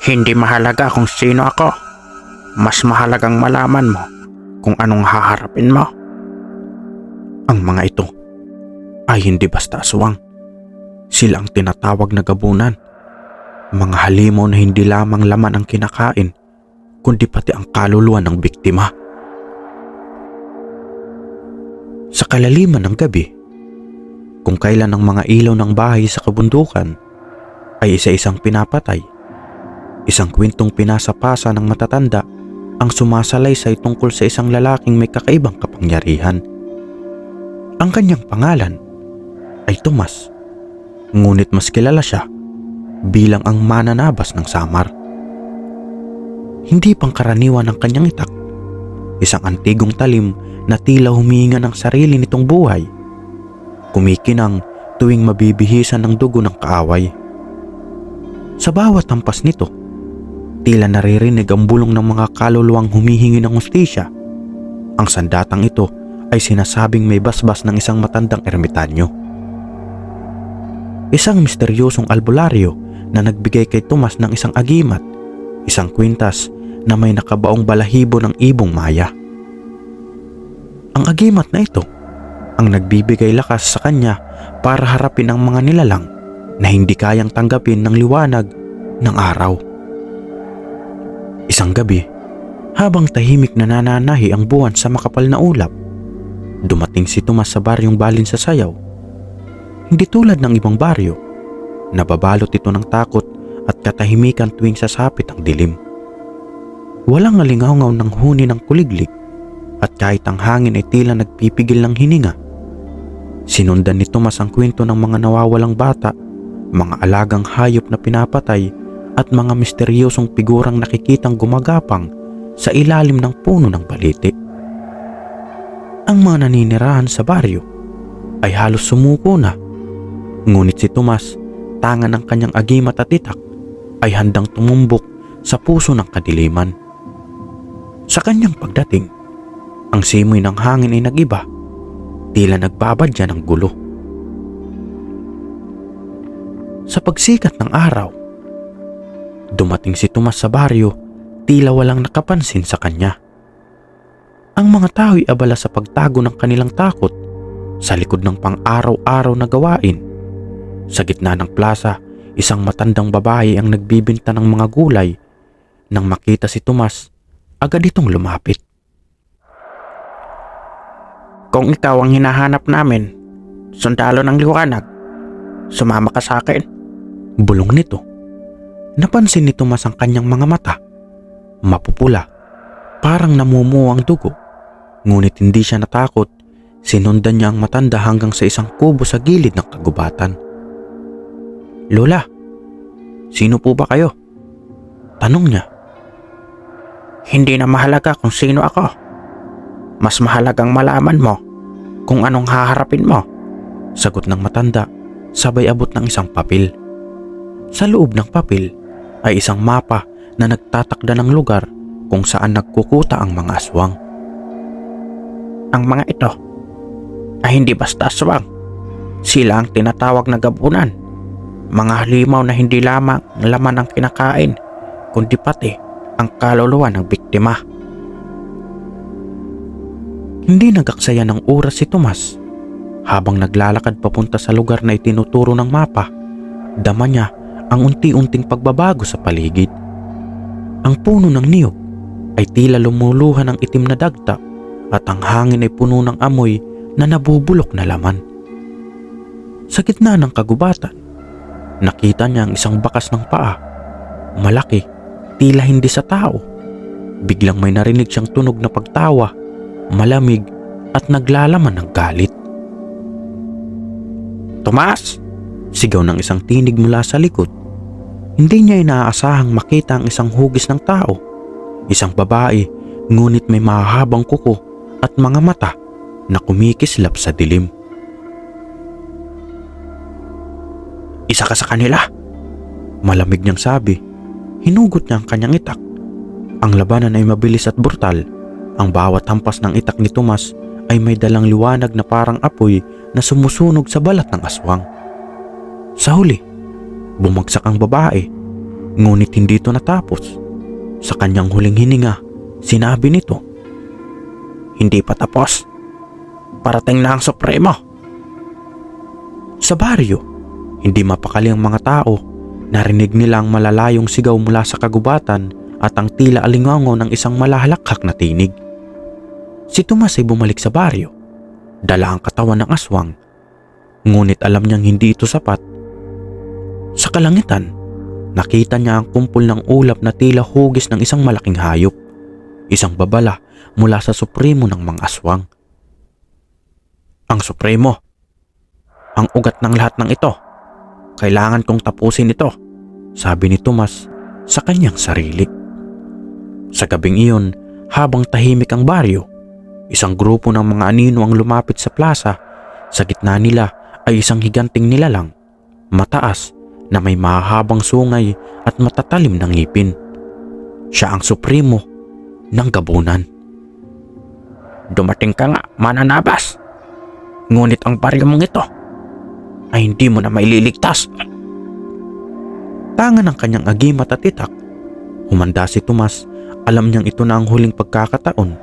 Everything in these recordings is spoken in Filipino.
Hindi mahalaga kung sino ako. Mas mahalagang malaman mo kung anong haharapin mo. Ang mga ito ay hindi basta aswang. Sila ang tinatawag na gabunan. Mga halimaw na hindi lamang laman ang kinakain, kundi pati ang kaluluwa ng biktima. Sa kalaliman ng gabi, kung kailan ang mga ilaw ng bahay sa kabundukan ay isa-isang pinapatay, isang kwentong pinasapasa ng matatanda ang sumasalaysay tungkol sa isang lalaking may kakaibang kapangyarihan. Ang kanyang pangalan ay Tomas, ngunit mas kilala siya bilang ang mananabas ng Samar. Hindi pangkaraniwan ang kanyang itak, isang antigong talim na tila humihinga ng sarili nitong buhay, kumikinang tuwing mabibihisan ng dugo ng kaaway. Sa bawat hampas nito, tila naririnig ang bulong ng mga kaluluwang humihingi ng hustisya. Ang sandatang ito ay sinasabing may basbas ng isang matandang ermitanyo. Isang misteryosong albularyo na nagbigay kay Tomas ng isang agimat, isang kwintas na may nakabaong balahibo ng ibong maya. Ang agimat na ito ang nagbibigay lakas sa kanya para harapin ang mga nilalang na hindi kayang tanggapin ng liwanag ng araw. Isang gabi, habang tahimik na nananahi ang buwan sa makapal na ulap, dumating si Tomas sa baryong Balin sa Sayaw. Hindi tulad ng ibang baryo, nababalot ito ng takot at katahimikan tuwing sasapit ang dilim. Walang alingaungaw ng huni ng kuliglig at kahit ang hangin ay tila nagpipigil ng hininga. Sinundan ni Tomas ang kwento ng mga nawawalang bata, mga alagang hayop na pinapatay at mga misteryosong figurang nakikitang gumagapang sa ilalim ng puno ng baliti. Ang mga naninirahan sa baryo ay halos sumuko na, ngunit si Tomas, tanga ng kanyang agimat at itak, ay handang tumumbok sa puso ng kadiliman. Sa kanyang pagdating, ang simoy ng hangin ay nagiba, tila nagbabadya ng gulo. Sa pagsikat ng araw, dumating si Tomas sa baryo, tila walang nakapansin sa kanya. Ang mga tao'y abala sa pagtago ng kanilang takot sa likod ng pang-araw-araw na gawain. Sa gitna ng plaza, isang matandang babae ang nagbibinta ng mga gulay. Nang makita si Tomas, agad itong lumapit. Kung ikaw ang hinahanap namin, sundalo ng liwanag, sumama ka sa akin. Bulong nito. Napansin ni Tomas ang kanyang mga mata. Mapupula, parang namumuo ang dugo. Ngunit hindi siya natakot. Sinundan niya ang matanda hanggang sa isang kubo sa gilid ng kagubatan. "Lola, sino po ba kayo?" tanong niya. Hindi na mahalaga kung sino ako. Mas mahalagang malaman mo kung anong haharapin mo, sagot ng matanda, sabay abot ng isang papel. Sa loob ng papel ay isang mapa na nagtatakda ng lugar kung saan nagkukuta ang mga aswang. Ang mga ito ay hindi basta aswang. Sila ang tinatawag na gabunan. Mga halimaw na hindi lamang laman ang kinakain, kundi pati ang kaluluwa ng biktima. Hindi nagaksaya ng oras si Tomas. Habang naglalakad papunta sa lugar na itinuturo ng mapa, dama niya ang unti-unting pagbabago sa paligid. Ang puno ng niyog ay tila lumuluhan ng itim na dagta at ang hangin ay puno ng amoy na nabubulok na laman. Sa gitna ng kagubatan, nakita niya ang isang bakas ng paa. Malaki, tila hindi sa tao. Biglang may narinig siyang tunog na pagtawa, malamig at naglalaman ng galit. "Tomas!" sigaw ng isang tinig mula sa likod. Hindi niya inaasahang makita ang isang hugis ng tao, isang babae, ngunit may mahahabang kuko at mga mata na kumikislap sa dilim. "Isa ka sa kanila," malamig niyang sabi. Hinugot niya ang kanyang itak. Ang labanan ay mabilis at brutal. Ang bawat hampas ng itak ni Tomas ay may dalang liwanag na parang apoy na sumusunog sa balat ng aswang. Sa huli, bumagsak ang babae. Ngunit hindi ito natapos. Sa kanyang huling hininga, sinabi nito, Hindi pa tapos. Parating na ang Supremo. Sa baryo, hindi mapakali ang mga tao. Narinig nila ang malalayong sigaw mula sa kagubatan at ang tila alingango ng isang malahalakhak na tinig. Si Tomas ay bumalik sa baryo. Dala ang katawan ng aswang. Ngunit alam niyang hindi ito sapat. Sa kalangitan, nakita niya ang kumpol ng ulap na tila hugis ng isang malaking hayop. Isang babala mula sa Supremo ng mga aswang. Ang Supremo. Ang ugat ng lahat ng ito. Kailangan kong tapusin ito, sabi ni Tomas sa kanyang sarili. Sa gabing iyon, habang tahimik ang baryo, isang grupo ng mga anino ang lumapit sa plaza. Sa gitna nila ay isang higanting nilalang, mataas na may mahahabang sungay at matatalim na ngipin. Siya ang Supremo ng Gabunan. Dumating ka nga, mananabas. Ngunit ang baryo mong ito ay hindi mo na maililigtas. Tanga ng kanyang agimat at itak. Humanda si Tomas. Alam niyang ito na ang huling pagkakataon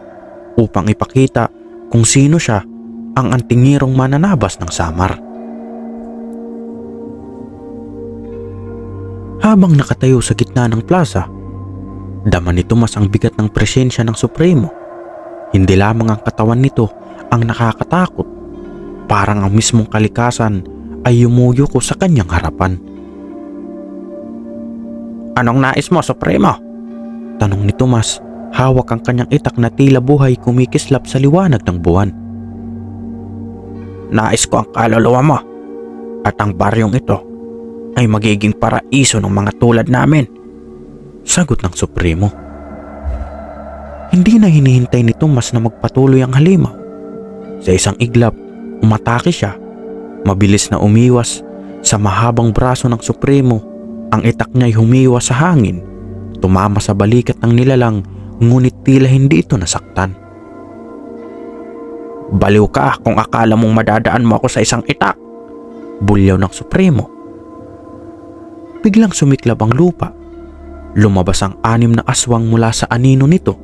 upang ipakita kung sino siya, ang antingirong mananabas ng Samar. Habang nakatayo sa gitna ng plaza, dama ni Tomas ang bigat ng presensya ng Supremo. Hindi lamang ang katawan nito ang nakakatakot, parang ang mismong kalikasan ay yumuyuko sa kanyang harapan. Anong nais mo, Supremo? Tanong ni Tomas, hawak ang kanyang itak na tila buhay kumikislap sa liwanag ng buwan. Nais ko ang kaluluwa mo at ang baryong ito ay magiging paraiso ng mga tulad namin, sagot ng Supremo. Hindi na hinihintay ni Tomas na magpatuloy ang halimaw. Sa isang iglap, umatake siya. Mabilis na umiwas sa mahabang braso ng Supremo. Ang itak niya ay humiwas sa hangin. Tumama sa balikat ng nilalang, ngunit tila hindi ito nasaktan. Baliw ka kung akala mong madadaan mo ako sa isang itak, bulyaw ng Supremo. Biglang sumiklab ang lupa. Lumabas ang 6 na aswang mula sa anino nito.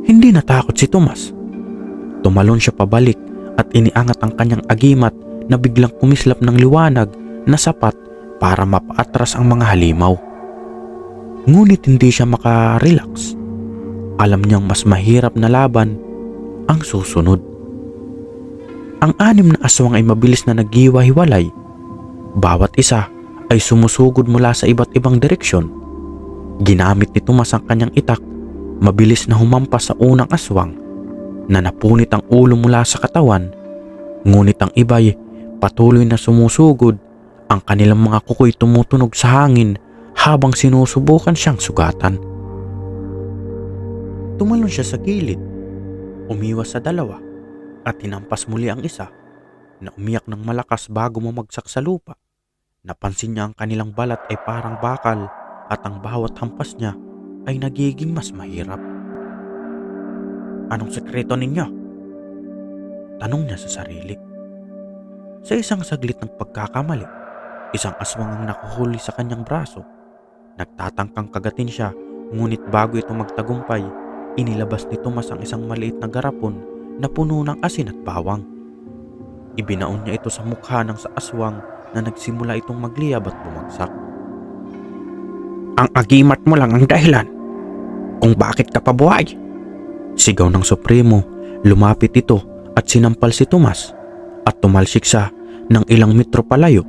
Hindi natakot si Tomas. Tumalon siya pabalik at iniangat ang kanyang agimat na biglang kumislap ng liwanag na sapat para mapaatras ang mga halimaw. Ngunit hindi siya makarelax. Alam niyang mas mahirap na laban ang susunod. Ang 6 na aswang ay mabilis na naghiwa-hiwalay. Bawat isa ay sumusugod mula sa iba't ibang direksyon. Ginamit ni Tomas ang kanyang itak. Mabilis na humampas sa unang aswang na napunit ang ulo mula sa katawan. Ngunit ang iba'y patuloy na sumusugod. Ang kanilang mga kuko'y tumutunog sa hangin habang sinusubukan siyang sugatan. Tumalon siya sa gilid, umiwas sa 2 at hinampas muli ang isa na umiyak ng malakas bago mamagsak sa lupa. Napansin niya ang kanilang balat ay parang bakal at ang bawat hampas niya ay nagiging mas mahirap. Anong sekreto ninyo? Tanong niya sa sarili. Sa isang saglit ng pagkakamali, isang aswang ang nakuhuli sa kanyang braso. Nagtatangkang kagatin siya, ngunit bago ito magtagumpay, inilabas ni Tomas ang isang maliit na garapon na puno ng asin at bawang. Ibinaon niya ito sa mukha ng sa aswang na nagsimula itong magliyab at bumagsak. Ang agimat mo lang ang dahilan kung bakit ka pabuhay, sigaw ng Supremo. Lumapit ito at sinampal si Tomas at tumalsik siya ng ilang metro palayo.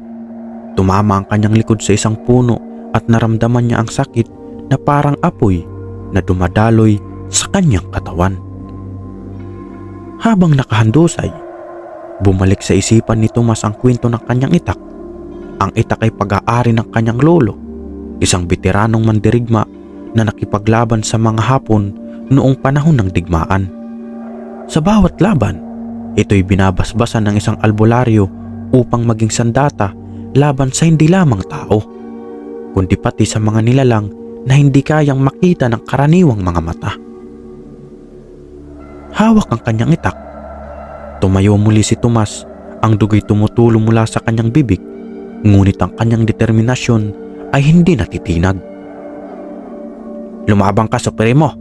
Tumama ang kanyang likod sa isang puno at naramdaman niya ang sakit na parang apoy na dumadaloy sa kanyang katawan. Habang nakahandusay, bumalik sa isipan ni Tomas ang kwento ng kanyang itak. Ang itak ay pag-aari ng kanyang lolo, isang veteranong mandirigma na nakipaglaban sa mga Hapon noong panahon ng digmaan. Sa bawat laban, ito'y binabasbasan ng isang albularyo upang maging sandata laban sa hindi lamang tao, kundi pati sa mga nilalang na hindi kayang makita ng karaniwang mga mata. Hawak ang kanyang itak. Tumayo muli si Tomas, ang dugo'y tumutulo mula sa kanyang bibig, ngunit ang kanyang determinasyon ay hindi natitinag. Lumabang ka, Supremo.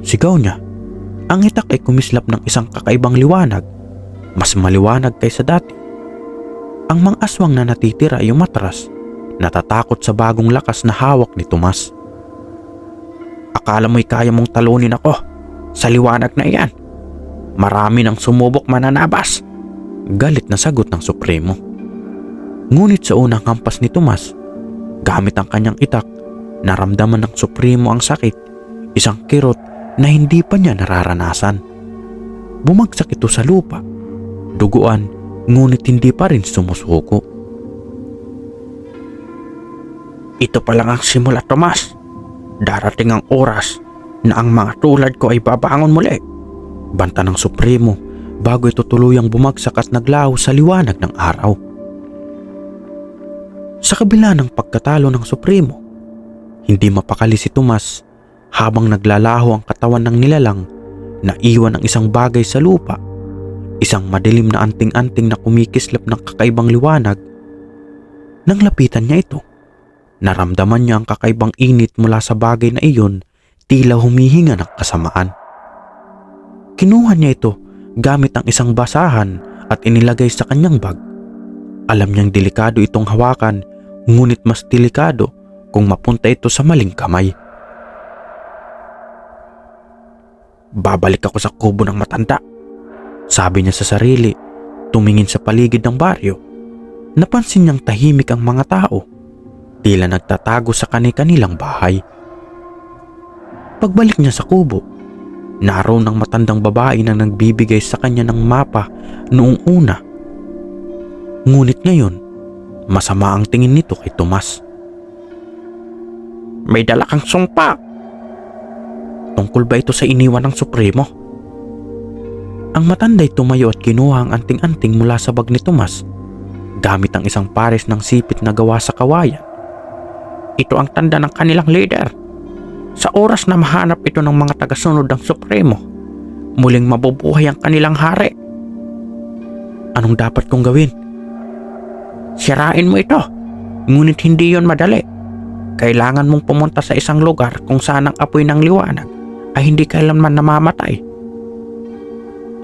Sigaw niya. Ang itak ay kumislap ng isang kakaibang liwanag, mas maliwanag kaysa dati. Ang mga aswang na natitira ay umatras, natatakot sa bagong lakas na hawak ni Tomas. Akala mo'y kaya mong talunin ako sa liwanag na iyan? Marami nang sumubok, mananabas. Galit na sagot ng Supremo. Ngunit sa unang hampas ni Tomas, gamit ang kanyang itak, naramdaman ng Supremo ang sakit, isang kirot na hindi pa niya nararanasan. Bumagsak ito sa lupa, duguan, ngunit hindi pa rin sumusuko. Ito pa lang ang simula, Tomas. Darating ang oras na ang mga tulad ko ay babangon muli. Banta ng Supremo bago ito tuluyang bumagsak at naglaho sa liwanag ng araw. Sa kabila ng pagkatalo ng Supremo, hindi mapakali si Tomas habang naglalaho ang katawan ng nilalang na iwan ang isang bagay sa lupa, isang madilim na anting-anting na kumikislap ng kakaibang liwanag. Nang lapitan niya ito, naramdaman niya ang kakaibang init mula sa bagay na iyon, tila humihinga ng kasamaan. Kinuha niya ito gamit ang isang basahan at inilagay sa kanyang bag. Alam niyang delikado itong hawakan, ngunit mas delikado kung mapunta ito sa maling kamay. Babalik ako sa kubo ng matanda, sabi niya sa sarili, tumingin sa paligid ng baryo. Napansin niyang tahimik ang mga tao, tila nagtatago sa kani-kanilang bahay. Pagbalik niya sa kubo, naroon ang matandang babae na nagbibigay sa kanya ng mapa noong una. Ngunit ngayon, masama ang tingin nito kay Tomas. May dala kang sumpa. Tungkol ba ito sa iniwan ng Supremo? Ang matanda'y tumayo at kinuha ang anting-anting mula sa bag ni Tomas, gamit ang isang pares ng sipit na gawa sa kawayan. Ito ang tanda ng kanilang leader. Sa oras na mahanap ito ng mga tagasunod ng Supremo, muling mabubuhay ang kanilang hari. Anong dapat kong gawin? Sirain mo ito, ngunit hindi yon madali. Kailangan mong pumunta sa isang lugar kung saan ang apoy ng liwanag ay hindi kailanman namamatay.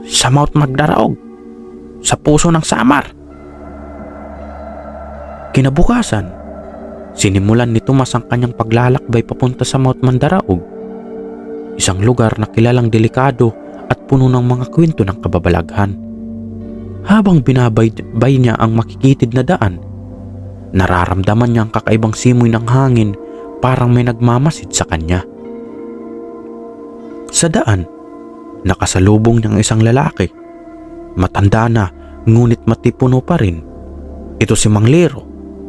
Sa Mount Magdaraog, sa puso ng Samar. Kinabukasan, sinimulan ni Tomas ang kanyang paglalakbay papunta sa Mount Mandaraog, isang lugar na kilalang delikado at puno ng mga kwento ng kababalaghan. Habang binabaybay niya ang makikitid na daan, nararamdaman niya ang kakaibang simoy ng hangin, parang may nagmamasid sa kanya. Sa daan, nakasalubong niya ang isang lalaki. Matanda na, ngunit matipuno pa rin. Ito si Mang Lero,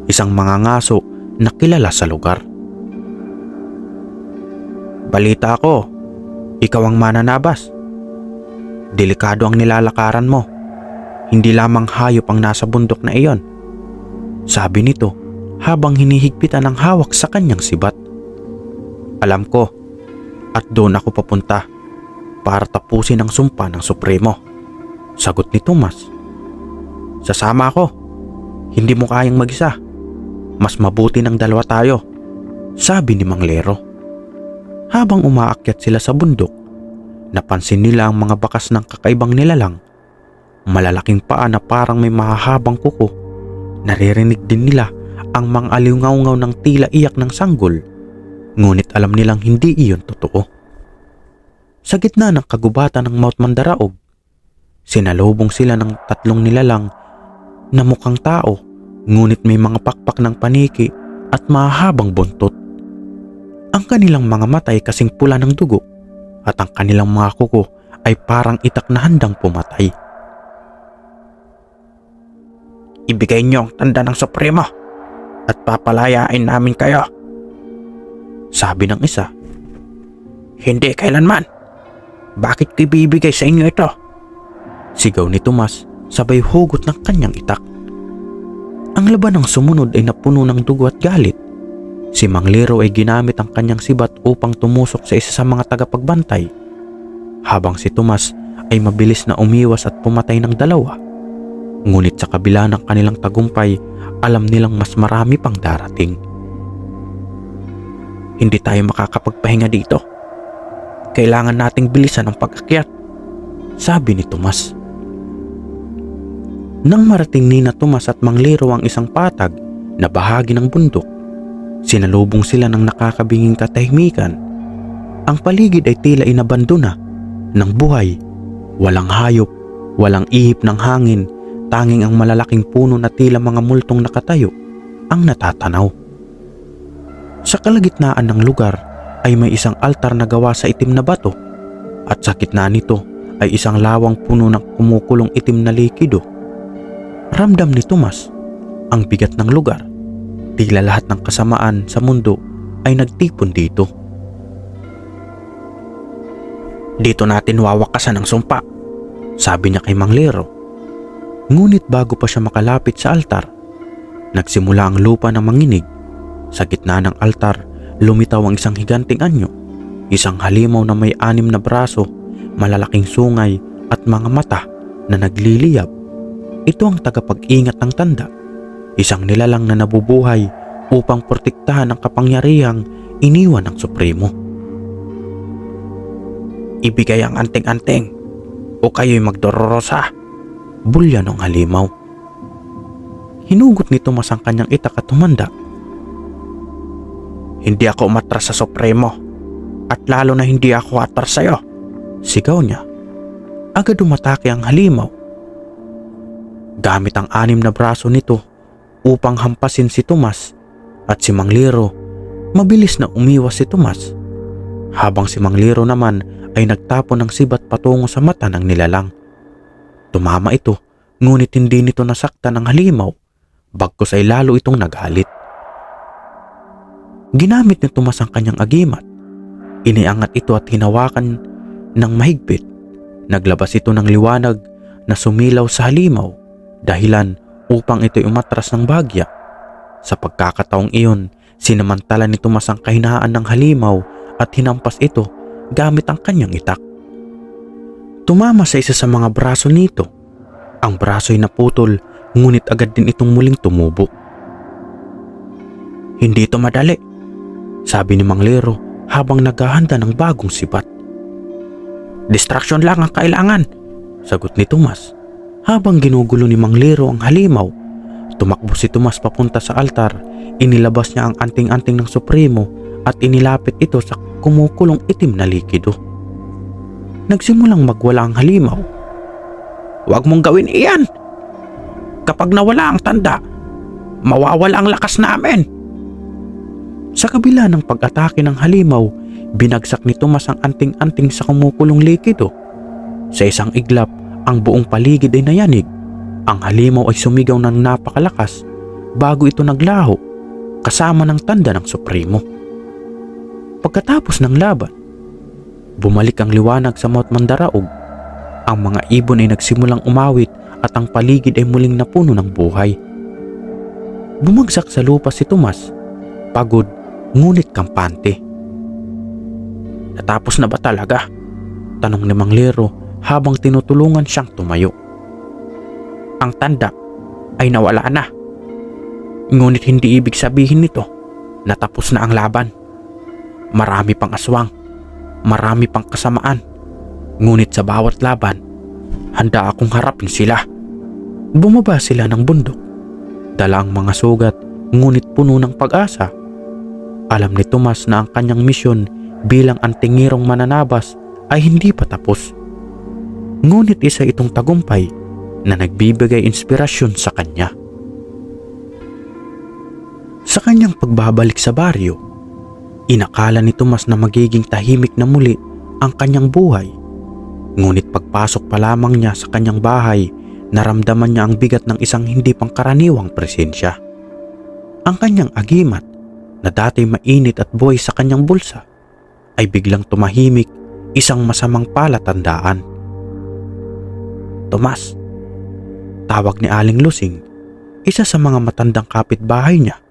isang mangangaso na kilala sa lugar. Balita ko, ikaw ang mananabas. Delikado ang nilalakaran mo. Hindi lamang hayop ang nasa bundok na iyon, sabi nito habang hinihigpitan ang hawak sa kanyang sibat. Alam ko, at doon ako papunta para tapusin ang sumpa ng Supremo, sagot ni Tomas. Sasama ako. Hindi mo kayang mag-isa. Mas mabuti ng dalawa tayo, sabi ni Mang Lero. Habang umaakyat sila sa bundok, napansin nila ang mga bakas ng kakaibang nilalang. Malalaking paa na parang may mahahabang kuko. Naririnig din nila ang mga aliw-ngaw ng tila iyak ng sanggol, ngunit alam nilang hindi iyon totoo. Sa gitna ng kagubatan ng Mount Mandaraog, sinalubong sila ng tatlong nilalang na mukhang tao, ngunit may mga pakpak ng paniki at mahahabang buntot. Ang kanilang mga mata ay kasing pula ng dugo at ang kanilang mga kuko ay parang itak na handang pumatay. Ibigay niyo ang tanda ng Supremo at papalayain namin kayo, sabi ng isa. Hindi kailanman. Bakit ko ibibigay sa inyo ito? Sigaw ni Tomas sabay hugot ng kanyang itak. Ang laban ng sumunod ay napuno ng dugo at galit. Si Mang Lero ay ginamit ang kanyang sibat upang tumusok sa isa sa mga tagapagbantay, habang si Tomas ay mabilis na umiwas at pumatay ng dalawa. Ngunit sa kabila ng kanilang tagumpay, alam nilang mas marami pang darating. hindi tayo makakapagpahinga dito. Kailangan nating bilisan ang pag-akyat, sabi ni Tomas. Nang marating ni na Tomas at Mang Lero ang isang patag na bahagi ng bundok, sinalubong sila ng nakakabinging katahimikan. Ang paligid ay tila inabandona ng buhay. Walang hayop, walang ihip ng hangin, tanging ang malalaking puno na tila mga multong nakatayo ang natatanaw. Sa kalagitnaan ng lugar ay may isang altar na gawa sa itim na bato, at sa gitna nito ay isang lawang puno ng kumukulong itim na likido. Ramdam ni Tomas ang bigat ng lugar. Tila lahat ng kasamaan sa mundo ay nagtipon dito. Dito natin wawakasan ang sumpa, sabi niya kay Mang Lero. Ngunit bago pa siya makalapit sa altar, nagsimula ang lupa na manginig. Sa gitna ng altar, lumitaw ang isang higanting anyo, isang halimaw na may 6 na braso, malalaking sungay at mga mata na nagliliyab. Ito ang tagapag-ingat ng tanda, isang nilalang na nabubuhay upang protektahan ang kapangyarihang iniwan ng Supremo. Ibigay ang anting-anting o kayo'y magdororosa, bulya ng halimaw. Hinugot ni Tomas ang kanyang itak at tumanda. Hindi ako umatras sa Supremo, at lalo na hindi ako atras sa'yo, sigaw niya. Agad umatake ang halimaw. Gamit ang 6 na braso nito upang hampasin si Tomas at si Mang Lero, mabilis na umiwas si Tomas, habang si Mang Lero naman ay nagtapon ng sibat patungo sa mata ng nilalang. Tumama ito, ngunit hindi nito nasaktan ng halimaw, bagkus ay lalo itong naghalit. Ginamit ni Tomas ang kanyang agimat. Iniangat ito at hinawakan ng mahigpit. Naglabas ito ng liwanag na sumilaw sa halimaw, dahilan upang ito'y umatras ng bagya. Sa pagkakataong iyon, sinamantala ni Tomas ang kahinaan ng halimaw at hinampas ito gamit ang kanyang itak. Tumama sa isa sa mga braso nito. Ang braso ay naputol, ngunit agad din itong muling tumubo. Hindi ito madali, sabi ni Mang Lero habang naghahanda ng bagong sibat. Distraction lang ang kailangan, sagot ni Tomas. Habang ginugulo ni Mang Lero ang halimaw, tumakbo si Tomas papunta sa altar. Inilabas niya ang anting-anting ng Supremo at inilapit ito sa kumukulong itim na likido. Nagsimulang magwala ang halimaw. Huwag mong gawin iyan! Kapag nawala ang tanda, mawawala ang lakas namin! Sa kabila ng pag-atake ng halimaw, binagsak ni Tomas ang anting-anting sa kumukulong likido. Sa isang iglap, ang buong paligid ay nayanig. Ang halimaw ay sumigaw ng napakalakas bago ito naglaho, kasama ng tanda ng Supremo. Pagkatapos ng laban, bumalik ang liwanag sa Mount Mandaraog. Ang mga ibon ay nagsimulang umawit at ang paligid ay muling napuno ng buhay. Bumagsak sa lupa si Tomas, pagod ngunit kampante. Natapos na ba talaga? Tanong ni Mang Lero habang tinutulungan siyang tumayo. Ang tanda ay nawala na. Ngunit hindi ibig sabihin nito na tapos na ang laban. Marami pang aswang, marami pang kasamaan. Ngunit sa bawat laban, handa akong harapin sila. Bumaba sila ng bundok. Dala ang mga sugat, ngunit puno ng pag-asa. Alam ni Tomas na ang kanyang misyon bilang antingirong mananabas ay hindi pa tapos. Ngunit isa itong tagumpay na nagbibigay inspirasyon sa kanya. Sa kanyang pagbabalik sa baryo, inakala ni Tomas na magiging tahimik na muli ang kanyang buhay. Ngunit pagpasok pa lamang niya sa kanyang bahay, naramdaman niya ang bigat ng isang hindi pangkaraniwang presensya. Ang kanyang agimat, na dati mainit at buhay sa kanyang bulsa, ay biglang tumahimik, isang masamang palatandaan. Tomas, tawag ni Aling Lusing, isa sa mga matandang kapitbahay niya,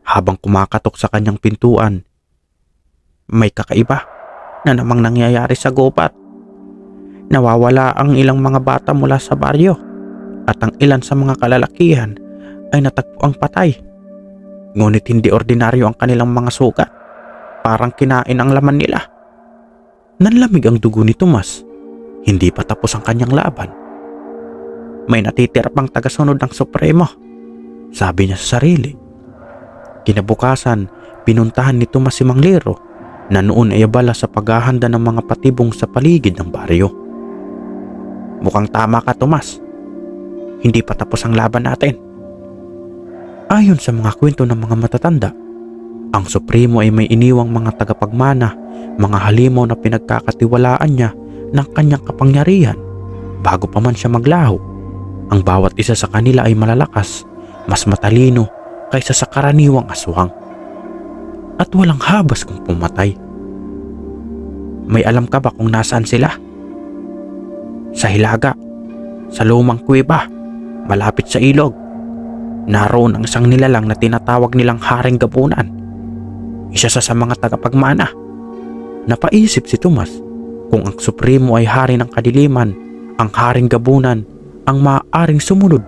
habang kumakatok sa kanyang pintuan. May kakaiba na namang nangyayari sa gubat. Nawawala ang ilang mga bata mula sa baryo at ang ilan sa mga kalalakihan ay natagpuang patay. Ngunit hindi ordinaryo ang kanilang mga sugat. parang kinain ang laman nila. Nanlamig ang dugo ni Tomas. Hindi pa tapos ang kanyang laban. May natitira pang tagasunod ng Supremo, sabi niya sa sarili. Kinabukasan, pinuntahan ni Tomas si Manglero na noon ay abala sa paghahanda ng mga patibong sa paligid ng baryo. Mukhang tama ka, Tomas. Hindi pa tapos ang laban natin. Ayon sa mga kwento ng mga matatanda, ang Supremo ay may iniwang mga tagapagmana, mga halimaw na pinagkakatiwalaan niya ng kanyang kapangyarihan bago pa man siya maglaho. Ang bawat isa sa kanila ay malalakas, mas matalino kaysa sa karaniwang aswang. At walang habas kung pumatay. May alam ka ba kung nasaan sila? Sa Hilaga, sa lumang kuweba, malapit sa ilog. Naroon ang isang nilalang na tinatawag nilang Haring Gabunan. Isa sa mga tagapagmana. Napaisip si Tomas kung ang Supremo ay hari ng kadiliman, ang Haring Gabunan ang maaaring sumunod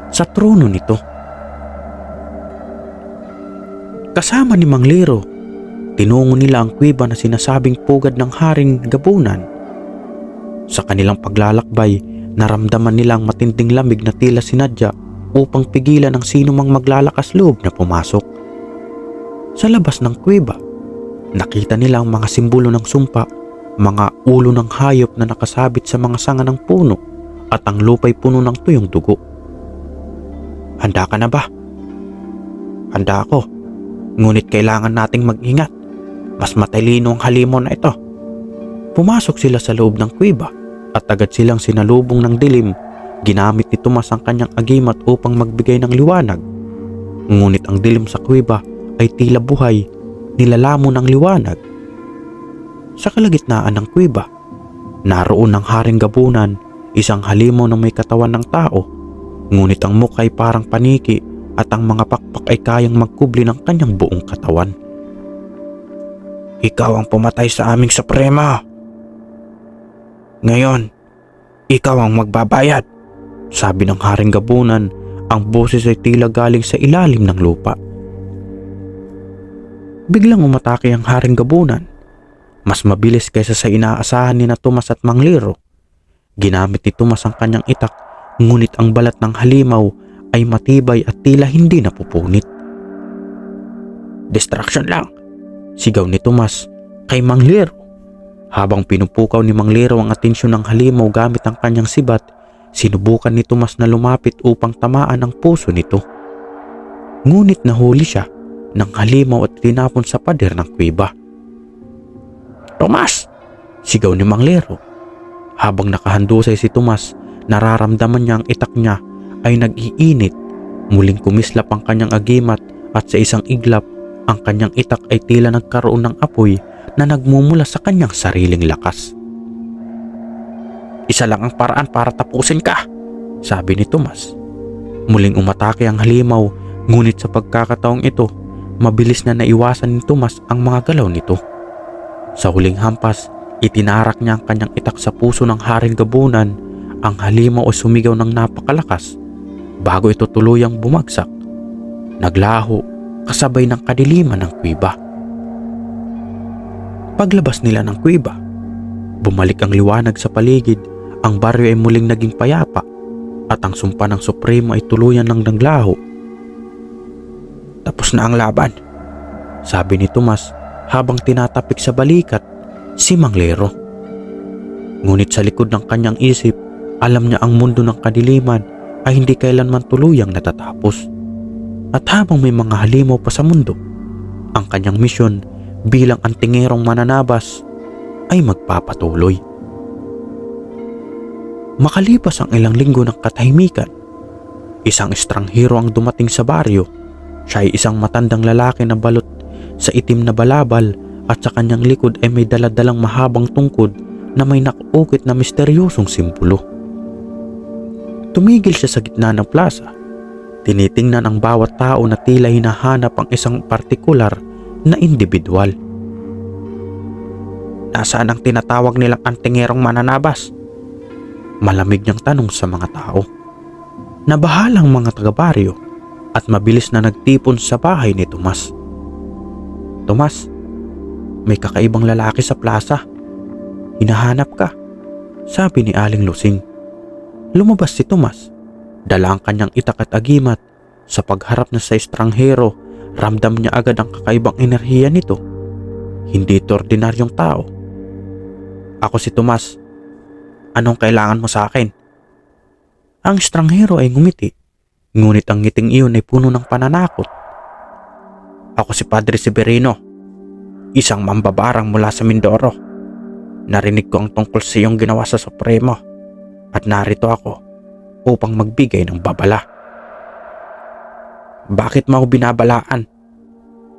sa trono nito. Kasama ni Manglero, tinungo nila ang kuweba na sinasabing pugad ng Haring Gabunan. Sa kanilang paglalakbay, naramdaman nilang matinding lamig na tila sinadya upang pigilan ang sino mang maglalakas loob na pumasok. Sa labas ng kuweba, nakita nila ang mga simbolo ng sumpa, mga ulo ng hayop na nakasabit sa mga sanga ng puno at ang lupa'y puno ng tuyong dugo. Handa ka na ba? Handa ako. Ngunit kailangan nating mag-ingat. Mas matalino ang halimaw na ito. Pumasok sila sa loob ng kuweba at agad silang sinalubong ng dilim. Ginamit ni Tomas ang kanyang agimat upang magbigay ng liwanag. Ngunit ang dilim sa kuweba ay tila buhay, nilalamon ng liwanag. Sa kalagitnaan ng kuweba, naroon ang Haring Gabunan, isang halimaw na may katawan ng tao. Ngunit ang mukha ay parang paniki at ang mga pakpak ay kayang magkubli ng kanyang buong katawan. Ikaw ang pumatay sa aming Suprema. Ngayon, ikaw ang magbabayad, sabi ng Haring Gabunan. Ang boses ay tila galing sa ilalim ng lupa. Biglang umatake ang Haring Gabunan. Mas mabilis kaysa sa inaasahan ni na Tomas at Manglero. Ginamit ni Tomas ang kanyang itak, ngunit ang balat ng halimaw ay matibay at tila hindi napupunit. Distraction lang, sigaw ni Tomas kay Manglero. Habang pinupukaw ni Manglero ang atensyon ng halimaw gamit ang kanyang sibat, sinubukan ni Tomas na lumapit upang tamaan ang puso nito. Ngunit nahuli siya ng halimaw at tinapon sa pader ng kuweba. Tomas! Sigaw ni Manglero. Habang nakahandusay si Tomas, nararamdaman niya ang itak niya ay nag-iinit. Muling kumislap ang kanyang agimat at sa isang iglap, ang kanyang itak ay tila nagkaroon ng apoy na nagmumula sa kanyang sariling lakas. Isa lang ang paraan para tapusin ka, sabi ni Tomas. Muling umatake ang halimaw, ngunit sa pagkakataong ito, mabilis na naiwasan ni Tomas ang mga galaw nito. Sa huling hampas, itinarak niya ang kanyang itak sa puso ng Haring Gabunan. Ang halimaw ay sumigaw ng napakalakas bago ito tuluyang bumagsak. Naglaho kasabay ng kadiliman ng kuweba. Paglabas nila ng kuweba, bumalik ang liwanag sa paligid. Ang baryo ay muling naging payapa at ang sumpa ng Supremo ay tuluyan ng naglaho. Tapos na ang laban, sabi ni Tomas habang tinatapik sa balikat si Manglero. Ngunit sa likod ng kanyang isip, alam niya ang mundo ng kadiliman ay hindi kailanman tuluyang natatapos. At habang may mga halimaw pa sa mundo, ang kanyang misyon bilang antingerong mananabas ay magpapatuloy. Makalipas ang ilang linggo ng katahimikan, isang estranghero ang dumating sa baryo. Siya ay isang matandang lalaki na balot sa itim na balabal at sa kanyang likod ay may daladalang mahabang tungkod na may nakaukit na misteryosong simbolo. Tumigil siya sa gitna ng plaza. Tinitingnan ang bawat tao na tila hinahanap ang isang partikular na individual. Nasaan ang tinatawag nilang antingerong mananabas? Malamig niyang tanong sa mga tao. Nabahalang mga taga-baryo at mabilis na nagtipon sa bahay ni Tomas. Tomas, may kakaibang lalaki sa plaza. Hinahanap ka, sabi ni Aling Lusing. Lumabas si Tomas. Dala ang kanyang itak at agimat. Sa pagharap na sa estranghero, ramdam niya agad ang kakaibang enerhiya nito. Hindi ito ordinaryong tao. Ako si Tomas. Anong kailangan mo sa akin? Ang estranghero ay ngumiti. Ngunit ang ngiting iyon ay puno ng pananakot. Ako si Padre Severino, isang mambabarang mula sa Mindoro. Narinig ko ang tungkol sa iyong ginawa sa Supremo at narito ako upang magbigay ng babala. Bakit mo ako binabalaan?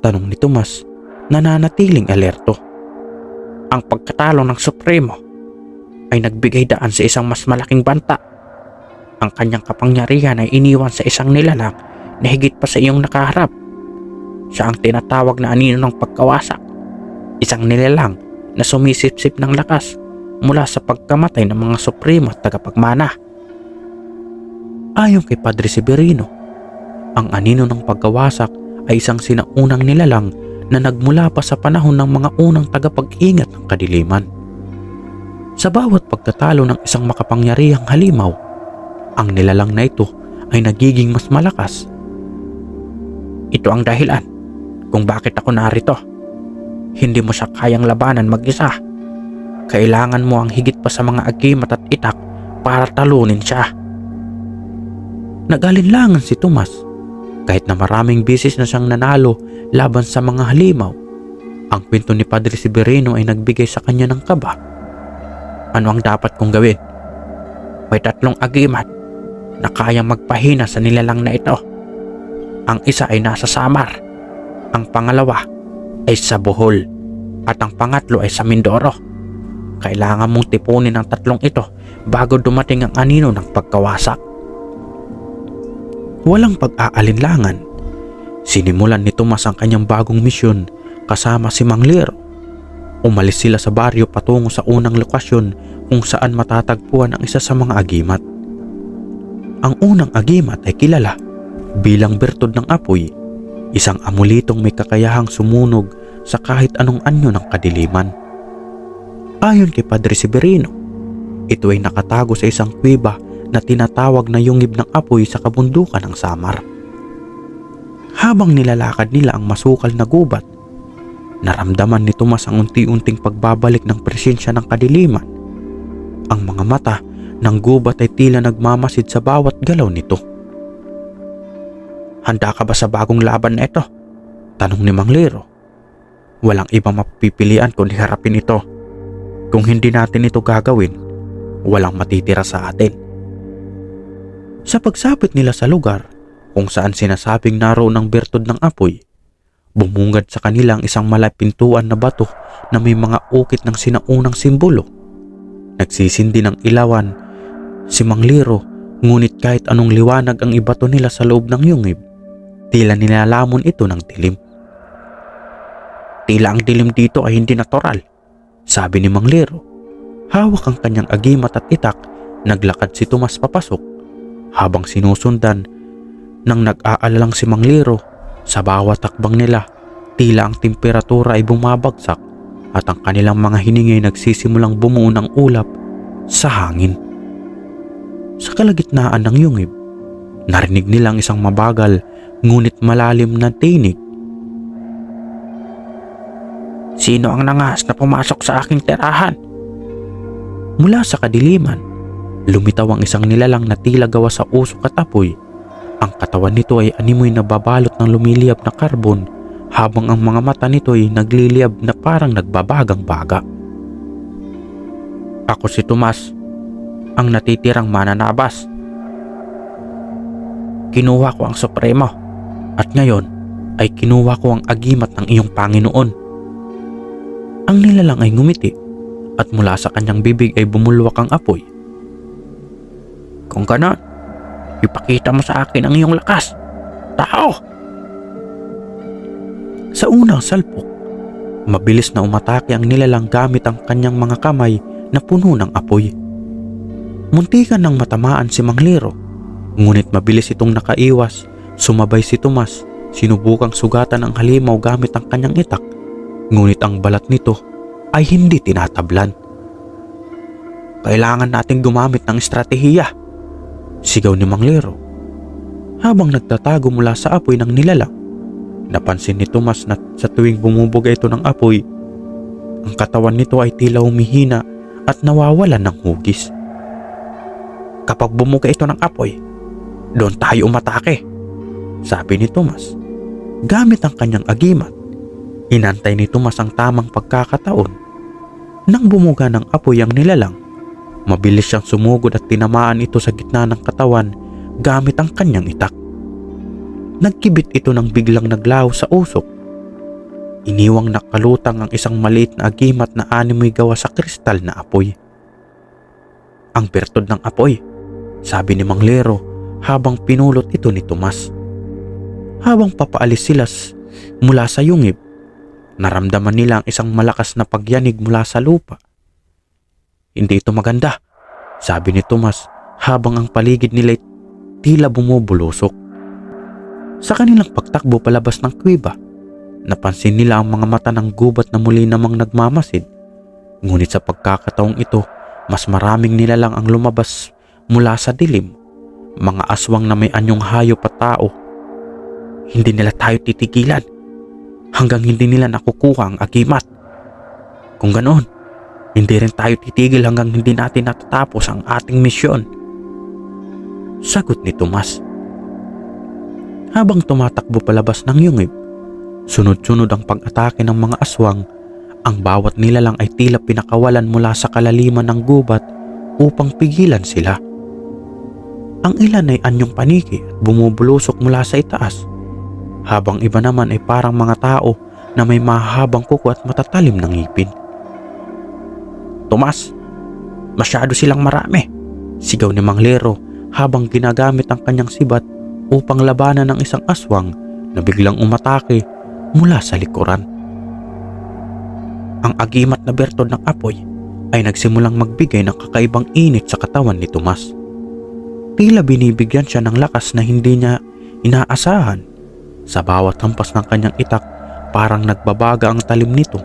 Tanong ni Tomas, nananatiling alerto. Ang pagkatalo ng Supremo ay nagbigay daan sa isang mas malaking banta. Ang kanyang kapangyarihan ay iniwan sa isang nilalang na higit pa sa iyong nakaharap. Siya ang tinatawag na anino ng pagkawasak. Isang nilalang na sumisipsip ng lakas mula sa pagkamatay ng mga supremo at tagapagmana. Ayon kay Padre Severino, ang anino ng pagkawasak ay isang sinaunang nilalang na nagmula pa sa panahon ng mga unang tagapag-ingat ng kadiliman. Sa bawat pagkatalo ng isang makapangyarihang halimaw, ang nilalang na ito ay nagiging mas malakas. Ito ang dahilan kung bakit ako narito. Hindi mo siya kayang labanan mag-isa. Kailangan mo ang higit pa sa mga agimat at itak para talunin siya. Nag-alinlangan si Tomas. Kahit na maraming beses na siyang nanalo laban sa mga halimaw, ang kwento ni Padre Severino ay nagbigay sa kanya ng kaba. Ano ang dapat kong gawin? May 3 agimat na kayang magpahina sa nilalang na ito. Ang isa ay nasa Samar, ang pangalawa ay sa Bohol, at ang pangatlo ay sa Mindoro. Kailangan mong tipunin ang 3 ito bago dumating ang anino ng pagkawasak. Walang pag-aalinlangan, sinimulan ni Tomas ang kanyang bagong misyon kasama si Mang Liro. Umalis sila sa baryo patungo sa unang lokasyon kung saan matatagpuan ang isa sa mga agimat. Ang unang agimat ay kilala bilang Bertod ng Apoy, isang amulitong may kakayahang sumunog sa kahit anong anyo ng kadiliman. Ayon kay Padre Severino, ito ay nakatago sa isang kuweba na tinatawag na Yungib ng Apoy sa kabundukan ng Samar. Habang nilalakad nila ang masukal na gubat, naramdaman ni Tomas ang unti-unting pagbabalik ng presensya ng kadiliman. Ang mga mata ng gubat ay tila nagmamasid sa bawat galaw nito. Handa ka ba sa bagong laban na ito? Tanong ni Mang Liro. Walang ibang mapipilian kundi harapin ito. Kung hindi natin ito gagawin, walang matitira sa atin. Sa pagsapit nila sa lugar kung saan sinasabing naroon ang Bertod ng Apoy, bumungad sa kanila ang isang malapintuan na bato na may mga ukit ng sinaunang simbolo. Nagsisindi ng ilawan si Mang Liro, ngunit kahit anong liwanag ang ibato nila sa loob ng yungib, tila nilalamon ito ng dilim. Tila ang dilim dito ay hindi natural, sabi ni Mang Liro. Hawak ang kanyang agimat at itak, naglakad si Tomas papasok. Habang sinusundan ng nag-aalalang si Mang Liro, sa bawat takbang nila, tila ang temperatura ay bumabagsak at ang kanilang mga hiningi ay nagsisimulang bumuo ng ulap sa hangin. Sa kalagitnaan ng yungib, narinig nilang isang mabagal ngunit malalim na tinig. Sino ang nangas na pumasok sa aking tirahan? Mula sa kadiliman, lumitaw ang isang nilalang na tila gawa sa usok at apoy. Ang katawan nito ay animoy na babalot ng lumiliyab na karbon, habang ang mga mata nito ay nagliliyab na parang nagbabagang baga. Ako si Tomas, ang natitirang mananabas. Kinuha ko ang Supremo, at ngayon ay kinuha ko ang agimat ng iyong Panginoon. Ang nilalang ay ngumiti, at mula sa kanyang bibig ay bumulwak ang apoy. Kung ganon, ipakita mo sa akin ang iyong lakas, tao! Sa unang salpok, mabilis na umatake ang nilalang gamit ang kanyang mga kamay na puno ng apoy. Muntikan nang matamaan si Mang Liro, ngunit mabilis itong nakaiwas. Sumabay si Tomas, sinubukang sugatan ang halimaw gamit ang kanyang itak, Ngunit ang balat nito ay hindi tinatablan. Kailangan nating gumamit ng estratehiya, sigaw ni Mang Lero. Habang nagtatago mula sa apoy ng nilalang, napansin ni Tomas na sa tuwing bumubuga ito ng apoy, ang katawan nito ay tila humihina at nawawalan ng hugis. kapag bumuga ito ng apoy, doon tayo umatake, sabi ni Tomas. Gamit ang kanyang agimat, inantay ni Tomas ang tamang pagkakataon. Nang bumuga ng apoy ang nilalang, mabilis siyang sumugod at tinamaan ito sa gitna ng katawan gamit ang kanyang itak. Nagkibit ito nang biglang naglaho sa usok. Iniwang nakalutang ang isang maliit na agimat na animoy gawa sa kristal na apoy. Ang bertod ng apoy, sabi ni Mang Lero habang pinulot ito ni Tomas. Habang papaalis sila mula sa yungib, naramdaman nila ang isang malakas na pagyanig mula sa lupa. Hindi ito maganda, sabi ni Tomas habang ang paligid nila tila bumubulusok. Sa kanilang pagtakbo palabas ng kuweba, napansin nila ang mga mata ng gubat na muli namang nagmamasid. Ngunit sa pagkakataong ito, mas maraming nilalang ang lumabas mula sa dilim, mga aswang na may anyong hayop at tao. Hindi nila tayo titigilan hanggang hindi nila nakukuha ang agimat. Kung ganoon, hindi rin tayo titigil hanggang hindi natin natatapos ang ating misyon, sagot ni Tomas. Habang tumatakbo palabas ng yungib, sunod-sunod ang pag-atake ng mga aswang. Ang bawat nilalang ay tila pinakawalan mula sa kalaliman ng gubat upang pigilan sila. Ang ilan ay anyong paniki at bumubulusok mula sa itaas, habang iba naman ay parang mga tao na may mahabang kuko at matatalim ng ngipin. Tomas, masyado silang marami, sigaw ni Mang Lero habang ginagamit ang kanyang sibat upang labanan ng isang aswang na biglang umatake mula sa likuran. Ang agimat na bertod ng apoy ay nagsimulang magbigay ng kakaibang init sa katawan ni Tomas. Tila binibigyan siya ng lakas na hindi niya inaasahan. Sa bawat hampas ng kanyang itak, parang nagbabaga ang talim nito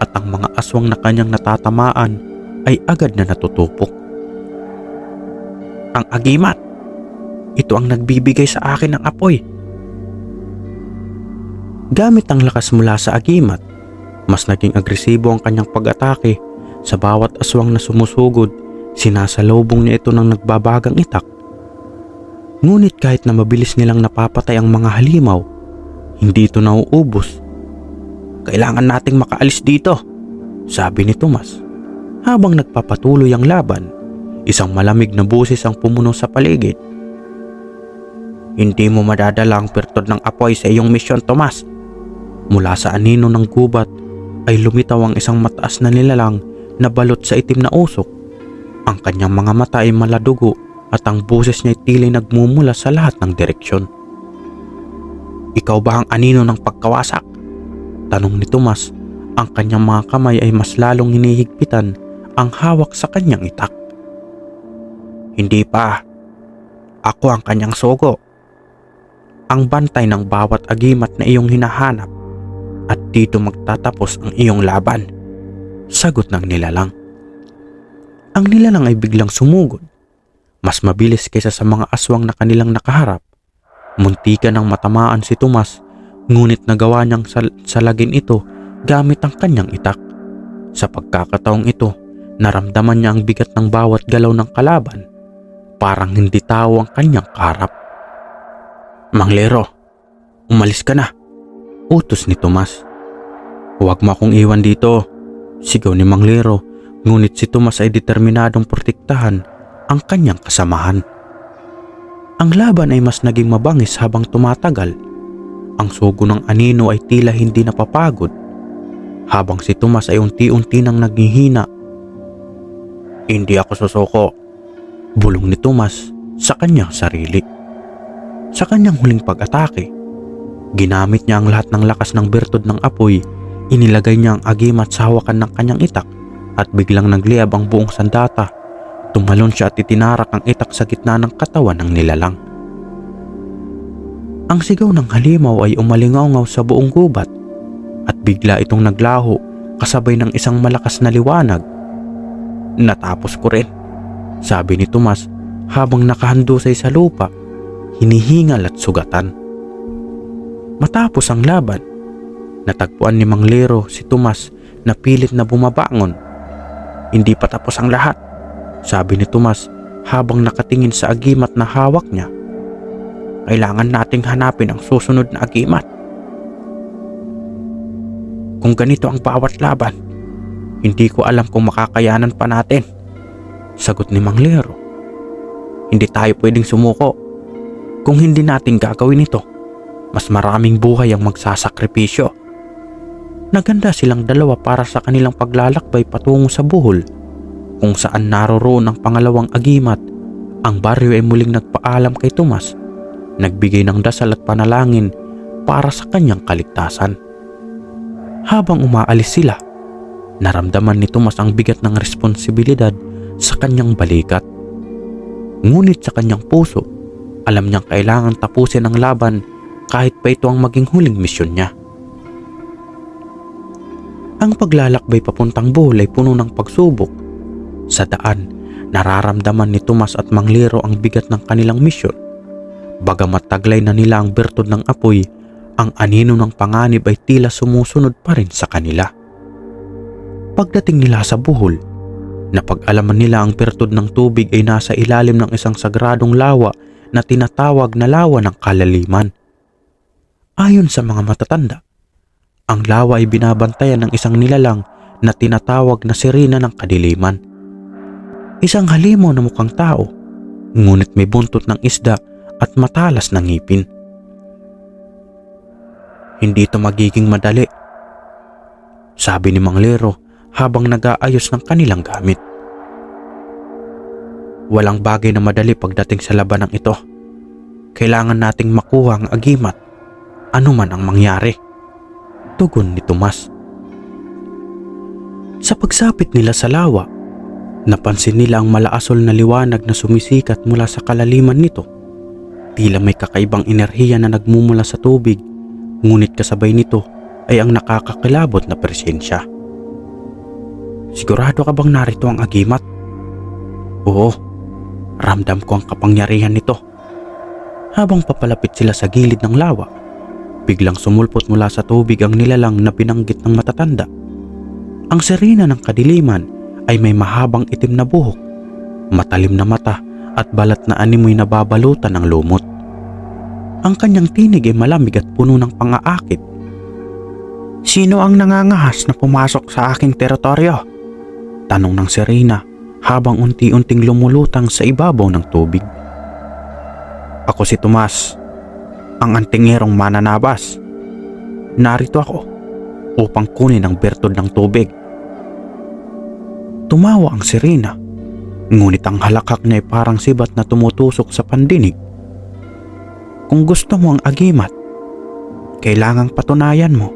at ang mga aswang na kanyang natatamaan ay agad na natutupok. Ang agimat! Ito ang nagbibigay sa akin ng apoy. Gamit ang lakas mula sa agimat, mas naging agresibo ang kanyang pag-atake. Sa bawat aswang na sumusugod, sinasalubong niya ito ng nagbabagang itak. Ngunit kahit na mabilis nilang napapatay ang mga halimaw, hindi ito nauubos. Kailangan nating makaalis dito, sabi ni Tomas. Habang nagpapatuloy ang laban, isang malamig na boses ang pumuno sa paligid. Hindi mo madadala ang bertod ng apoy sa iyong misyon, Tomas. Mula sa anino ng gubat ay lumitaw ang isang mataas na nilalang na balot sa itim na usok. Ang kanyang mga mata ay maladugo at ang boses niya ay tila nagmumula sa lahat ng direksyon. Ikaw ba ang anino ng pagkawasak? Tanong ni Tomas. Ang kanyang mga kamay ay mas lalong hinihigpitan ang hawak sa kanyang itak. Hindi pa. Ako ang kanyang sugo. Ang bantay ng bawat agimat na iyong hinahanap. At dito magtatapos ang iyong laban, sagot ng nilalang. Ang nilalang ay biglang sumugod. Mas mabilis kaysa sa mga aswang na kanilang nakaharap. Muntikan ng matamaan si Tomas, ngunit nagawa niyang salagin ito gamit ang kanyang itak. Sa pagkakataong ito, naramdaman niya ang bigat ng bawat galaw ng kalaban. Parang hindi tao ang kanyang kaharap. Mang Lero, umalis ka na, utos ni Tomas. Huwag mo akong iwan dito, sigaw ni Mang Lero, ngunit si Tomas ay determinadong protektahan ang kanyang kasamahan. Ang laban ay mas naging mabangis habang tumatagal. Ang sugo ng anino ay tila hindi napapagod, habang si Tomas ay unti-unti nang naghihina. Hindi ako susuko, bulong ni Tomas sa kanyang sarili. Sa kanyang huling pag-atake, ginamit niya ang lahat ng lakas ng bertod ng apoy. Inilagay niya ang agimat sa hawakan ng kanyang itak at biglang nagliyab ang buong sandata. Tumalon siya at itinarak ang itak sa gitna ng katawan ng nilalang. Ang sigaw ng halimaw ay umalingaw sa buong gubat. at bigla itong naglaho kasabay ng isang malakas na liwanag. Natapos ko rin, Sabi ni Tomas habang nakahandusay sa lupa, hinihingal at sugatan. Matapos ang laban, natagpuan ni Mang Lero si Tomas na pilit na bumabangon. hindi pa tapos ang lahat. Sabi ni Tomas habang nakatingin sa agimat na hawak niya. Kailangan nating hanapin ang susunod na agimat. Kung ganito ang bawat laban, hindi ko alam kung makakayanan pa natin. Sagot ni Mang Lero. Hindi tayo pwedeng sumuko. Kung hindi natin gagawin ito, mas maraming buhay ang magsasakripisyo. Naganda silang dalawa para sa kanilang paglalakbay patungo sa buhol, kung saan naroroon ang pangalawang agimat. Ang baryo ay muling nagpaalam kay Tomas, nagbigay ng dasal at panalangin para sa kanyang kaligtasan. Habang umaalis sila, naramdaman ni Tomas ang bigat ng responsibilidad sa kanyang balikat. Ngunit sa kanyang puso, alam niyang kailangan tapusin ang laban kahit pa ito ang maging huling misyon niya. Ang paglalakbay papuntang buhol ay puno ng pagsubok. Sa daan, nararamdaman ni Tomas at Mang Lero ang bigat ng kanilang misyon. Bagamat taglay na nila ang bertod ng apoy, ang anino ng panganib ay tila sumusunod pa rin sa kanila. Pagdating nila sa buhol, napag-alaman nila ang bertod ng tubig ay nasa ilalim ng isang sagradong lawa na tinatawag na lawa ng kalaliman. Ayon sa mga matatanda, ang lawa ay binabantayan ng isang nilalang na tinatawag na sirena ng kadiliman. Isang halimaw na mukhang tao, ngunit may buntot ng isda at matalas na ngipin. Hindi ito magiging madali, sabi ni Mang Lero habang nag-aayos ng kanilang gamit. Walang bagay na madali pagdating sa labanang ito. Kailangan nating makuha ang agimat, anuman ang mangyari, tugon ni Tomas. Sa pagsapit nila sa lawa, napansin nila ang malaasol na liwanag na sumisikat mula sa kalaliman nito. Tila may kakaibang enerhiya na nagmumula sa tubig, ngunit kasabay nito ay ang nakakakilabot na presensya. Sigurado ka bang narito ang agimat? Oo, ramdam ko ang kapangyarihan nito. Habang papalapit sila sa gilid ng lawa, biglang sumulpot mula sa tubig ang nilalang na binanggit ng matatanda. Ang sirena ng kadiliman ay may mahabang itim na buhok, matalim na mata at balat na animoy nababalutan ng lumot. Ang kanyang tinig ay malamig at puno ng pang-aakit. Sino ang nangangahas na pumasok sa aking teritoryo? Tanong ng sirena habang unti-unting lumulutang sa ibabaw ng tubig. Ako si Tomas, ang antingerong mananabas. Narito ako upang kunin ang bertod ng tubig. Tumawa ang sirena, ngunit ang halakhak niya ay parang sibat na tumutusok sa pandinig. Kung gusto mo ang agimat, kailangang patunayan mo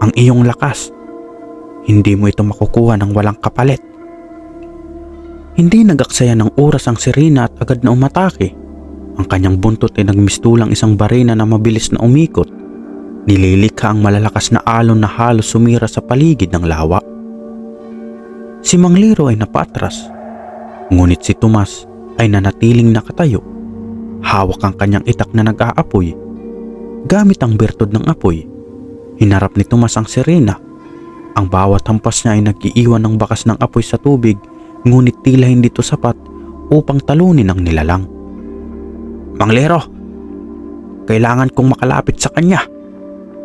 ang iyong lakas. Hindi mo ito makukuha ng walang kapalit. Hindi nagaksaya ng oras ang sirena at agad na umatake. Ang kanyang buntot ay nagmistulang isang barena na mabilis na umikot. Nililikha ang malalakas na alon na halos sumira sa paligid ng lawa. Si Mang Lero ay napatras, ngunit si Tomas ay nanatiling nakatayo. Hawak ang kanyang itak na nag-aapoy. Gamit ang bertod ng apoy, hinarap ni Tomas ang sirena. Ang bawat hampas niya ay nag-iiwan ng bakas ng apoy sa tubig, ngunit tila hindi ito sapat upang talunin ang nilalang. Mang Lero, kailangan kong makalapit sa kanya,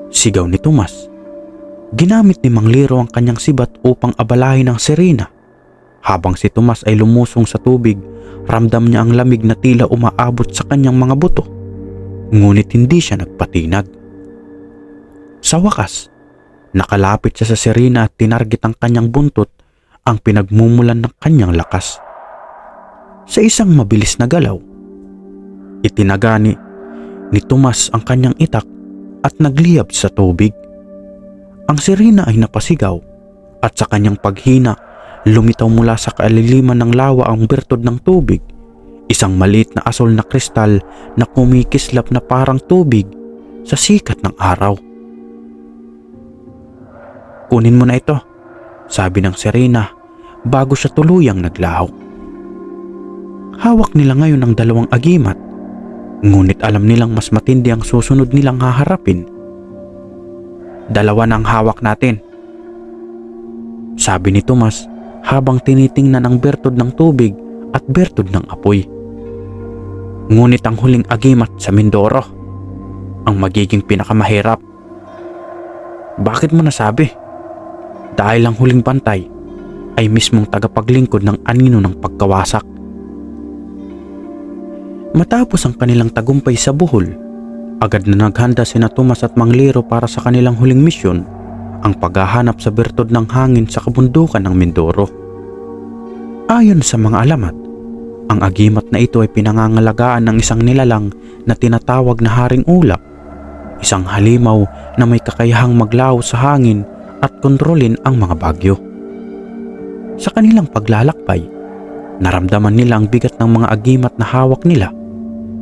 sigaw ni Tomas. Ginamit ni Mang Lero ang kanyang sibat upang abalahin ang sirena. Habang si Tomas ay lumusong sa tubig, ramdam niya ang lamig na tila umaabot sa kanyang mga buto. Ngunit hindi siya nagpatinag. Sa wakas, nakalapit siya sa sirena at tinarget ang kanyang buntot, ang pinagmumulan ng kanyang lakas. Sa isang mabilis na galaw, itinagani ni Tomas ang kanyang itak at nagliyab sa tubig. Ang sirena ay napasigaw at sa kanyang paghina, lumitaw mula sa kaliliman ng lawa ang bertod ng tubig, isang maliit na asol na kristal na kumikislap na parang tubig sa sikat ng araw. Kunin mo na ito, sabi ng sirena bago siya tuluyang naglaho. Hawak nila ngayon ang dalawang agimat, ngunit alam nilang mas matindi ang susunod nilang haharapin. Dalawa ng hawak natin, sabi ni Tomas habang tinitingnan ang bertod ng tubig at bertod ng apoy. Ngunit ang huling agimat sa Mindoro ang magiging pinakamahirap. Bakit mo nasabi? Dahil ang huling bantay ay mismong tagapaglingkod ng anino ng pagkawasak. Matapos ang kanilang tagumpay sa Bohol, agad na naghanda sina Tomas at Manglero para sa kanilang huling misyon, ang paghahanap sa bertod ng hangin sa kabundukan ng Mindoro. Ayon sa mga alamat, ang agimat na ito ay pinangangalagaan ng isang nilalang na tinatawag na Haring Ulap, isang halimaw na may kakayahang maglaho sa hangin at kontrolin ang mga bagyo. Sa kanilang paglalakbay, naramdaman nila ang bigat ng mga agimat na hawak nila.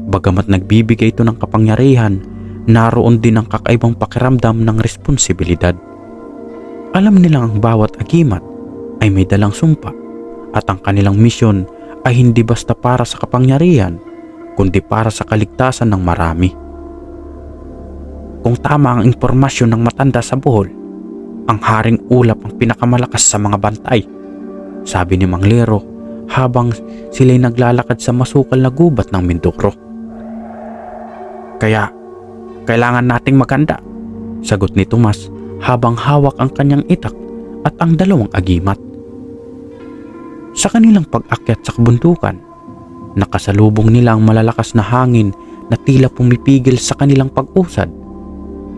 Bagamat nagbibigay ito ng kapangyarihan, naroon din ang kakaibang pakiramdam ng responsibilidad. Alam nilang ang bawat agimat ay may dalang sumpa at ang kanilang misyon ay hindi basta para sa kapangyarihan, kundi para sa kaligtasan ng marami. Kung tama ang impormasyon ng matanda sa Bohol, ang Haring Ulap ang pinakamalakas sa mga bantay, sabi ni Manglero habang sila'y naglalakad sa masukal na gubat ng Mindoro. Kaya, kailangan nating maganda, sagot ni Tomas habang hawak ang kanyang itak at ang dalawang agimat. Sa kanilang pag-akyat sa kabundukan, nakasalubong nila ang malalakas na hangin na tila pumipigil sa kanilang pag-usad.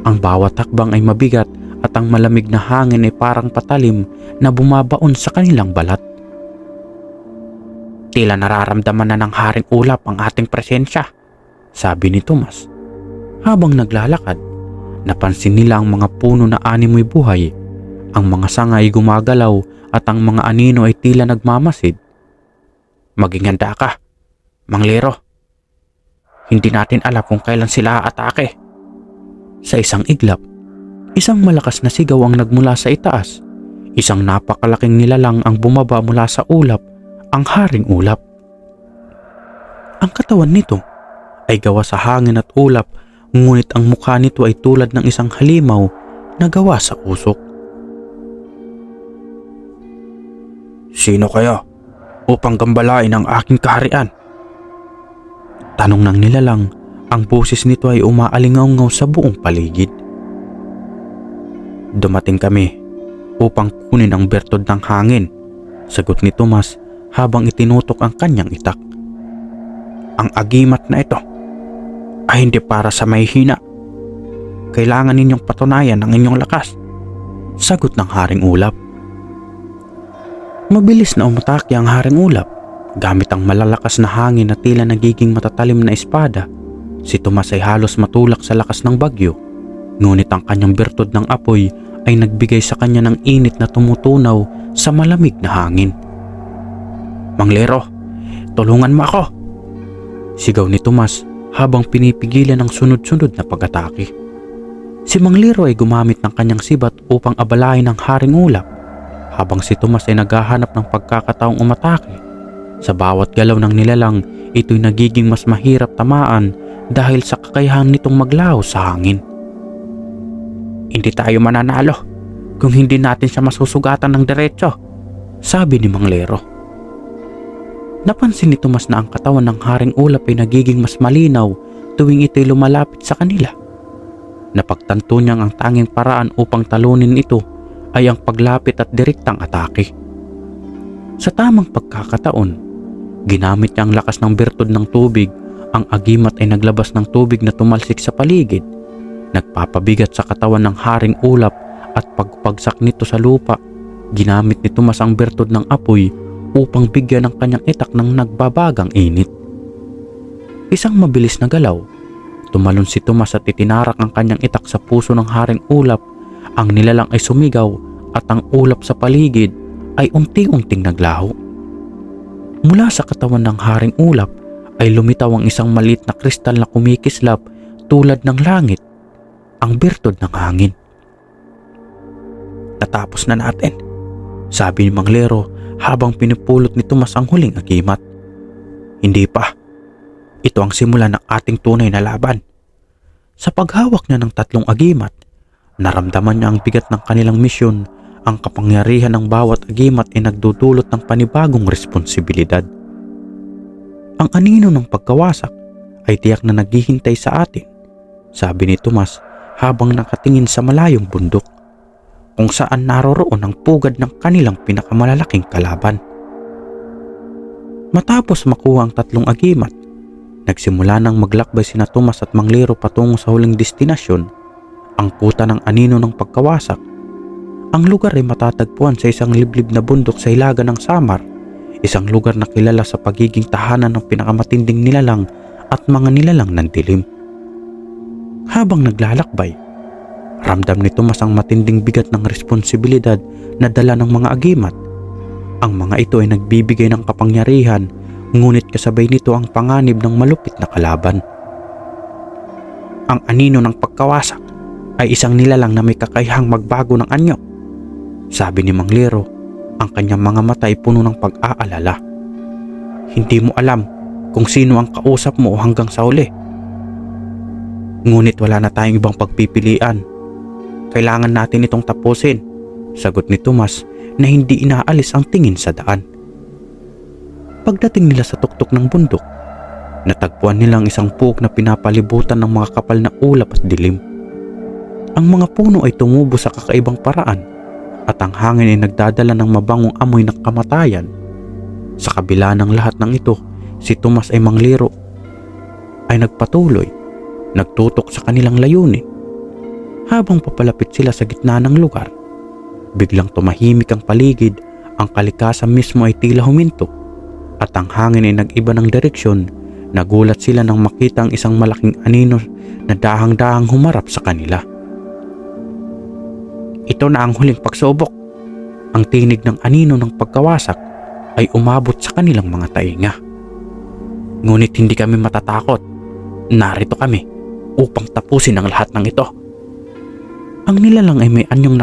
Ang bawat hakbang ay mabigat at ang malamig na hangin ay parang patalim na bumabaon sa kanilang balat. Tila nararamdaman na ng Haring Ulap ang ating presensya, sabi ni Tomas. Habang naglalakad, napansin nila ang mga puno na animoy buhay, ang mga sanga ay gumagalaw at ang mga anino ay tila nagmamasid. Maging handa ka, Manglero. Hindi natin alam kung kailan sila aatake. Sa isang iglap, isang malakas na sigaw ang nagmula sa itaas. Isang napakalaking nilalang ang bumaba mula sa ulap, ang Haring Ulap. Ang katawan nito ay gawa sa hangin at ulap, ngunit ang mukha nito ay tulad ng isang halimaw na gawa sa usok. Sino kayo upang gambalain ang aking kaharian? Tanong ng nilalang. Ang boses nito ay umaalingaw-ngaw sa buong paligid. Dumating kami upang kunin ang bertod ng hangin, sagot ni Tomas habang itinutok ang kanyang itak. Ang agimat na ito ay hindi para sa mahihina. Kailangan ninyong patunayan ang inyong lakas, sagot ng Haring Ulap. Mabilis na umatake ang Haring Ulap gamit ang malalakas na hangin na tila nagiging matatalim na espada. Si Tomas ay halos matulak sa lakas ng bagyo, ngunit ang kanyang bertod ng apoy ay nagbigay sa kanya ng init na tumutunaw sa malamig na hangin. Manglero, tulungan mo ako, sigaw ni Tomas habang pinipigilan ang sunod-sunod na pag-atake. Si Manglero ay gumamit ng kanyang sibat upang abalahin ang Haring Ulap, habang si Tomas ay naghahanap ng pagkakataong umatake. Sa bawat galaw ng nilalang, ito'y nagiging mas mahirap tamaan dahil sa kakayahan nitong maglaho sa hangin. Hindi tayo mananalo kung hindi natin siya masusugatan ng diretso, sabi ni Manglero. Napansin ni Tomas na ang katawan ng Haring Ulap ay nagiging mas malinaw tuwing ito'y lumalapit sa kanila. Napagtanto niyang ang tanging paraan upang talunin ito ay ang paglapit at direktang atake. Sa tamang pagkakataon, ginamit niya ang lakas ng bertod ng tubig. Ang agimat ay naglabas ng tubig na tumalsik sa paligid, nagpapabigat sa katawan ng Haring Ulap at pagpagsak nito sa lupa. Ginamit ni Tomas ang bertod ng apoy upang bigyan ng kanyang itak ng nagbabagang init. Isang mabilis na galaw, tumalon si Tomas at itinarak ang kanyang itak sa puso ng Haring Ulap. Ang nilalang ay sumigaw at ang ulap sa paligid ay unti-unting naglaho. Mula sa katawan ng Haring Ulap ay lumitaw ang isang maliit na kristal na kumikislap tulad ng langit, ang bertod ng hangin. Natapos na natin, sabi ni Mang Lero habang pinupulot ni Tomas ang huling agimat. Hindi pa. Ito ang simula ng ating tunay na laban. Sa paghawak niya ng 3 agimat, naramdaman niya ang bigat ng kanilang misyon. Ang kapangyarihan ng bawat agimat ay nagdudulot ng panibagong responsibilidad. Ang anino ng pagkawasak ay tiyak na naghihintay sa atin, sabi ni Tomas habang nakatingin sa malayong bundok, kung saan naroroon ang pugad ng kanilang pinakamalalaking kalaban. Matapos makuha ang 3 agimat, nagsimula nang maglakbay sina Tomas at Mang Lero patungo sa huling destinasyon, ang kuta ng anino ng pagkawasak. Ang lugar ay matatagpuan sa isang liblib na bundok sa hilaga ng Samar, isang lugar na kilala sa pagiging tahanan ng pinakamatinding nilalang at mga nilalang ng dilim. Habang naglalakbay, ramdam ni Tomas ang matinding bigat ng responsibilidad na dala ng mga agimat. Ang mga ito ay nagbibigay ng kapangyarihan, ngunit kasabay nito ang panganib ng malupit na kalaban. Ang anino ng pagkawasak ay isang nilalang na may kakayahang magbago ng anyo, sabi ni Mang Lero, ang kanyang mga mata ay puno ng pag-aalala. Hindi mo alam kung sino ang kausap mo hanggang sa huli. Ngunit wala na tayong ibang pagpipilian. Kailangan natin itong tapusin, sagot ni Tomas na hindi inaalis ang tingin sa daan. Pagdating nila sa tuktok ng bundok, natagpuan nilang isang puok na pinapalibutan ng mga kapal na ulap at dilim. Ang mga puno ay tumubo sa kakaibang paraan at ang hangin ay nagdadala ng mabangong amoy ng kamatayan. Sa kabila ng lahat ng ito, si Tomas ay Mang Lero ay nagpatuloy, nagtutok sa kanilang layunin. Habang papalapit sila sa gitna ng lugar, biglang tumahimik ang paligid, ang kalikasan mismo ay tila huminto, at ang hangin ay nag-iba ng direksyon. Nagulat sila nang makita ang isang malaking anino na dahang-dahang humarap sa kanila. Ito na ang huling pagsubok. Ang tinig ng anino ng pagkawasak ay umabot sa kanilang mga tainga. Ngunit hindi kami matatakot. Narito kami upang tapusin ang lahat ng ito. Ang nilalang ay may anyong